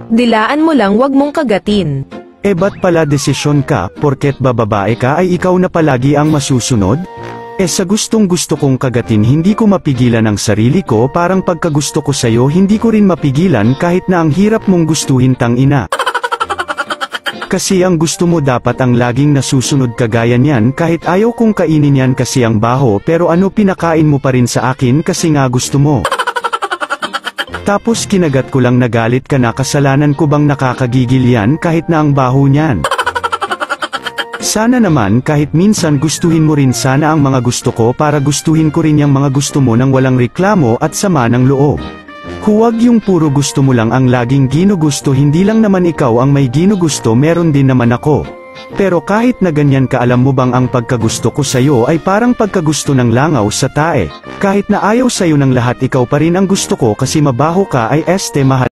Dilaan mo lang, wag mong kagatin. Ba't pala desisyon ka, porket bababae ka ay ikaw na palagi ang masusunod? Sa gustong gusto kong kagatin hindi ko mapigilan ang sarili ko, parang pagkagusto ko sa'yo hindi ko rin mapigilan kahit na ang hirap mong gustuhin tangina. Kasi ang gusto mo dapat ang laging nasusunod kagaya niyan kahit ayaw kong kainin yan kasi ang baho, pero ano pinakain mo pa rin sa akin kasi nga gusto mo. Tapos kinagat ko lang, nagalit ka na, kasalanan ko bang nakakagigil yan kahit na ang baho niyan? Sana naman kahit minsan gustuhin mo rin sana ang mga gusto ko para gustuhin ko rin yung mga gusto mo nang walang reklamo at sama ng loob. Huwag yung puro gusto mo lang ang laging ginugusto, hindi lang naman ikaw ang may ginugusto, meron din naman ako. Pero kahit na ganyan ka, alam mo bang ang pagkagusto ko sa'yo ay parang pagkagusto ng langaw sa tae. Kahit na ayaw sa'yo ng lahat, ikaw pa rin ang gusto ko kasi mabaho ka ay mahal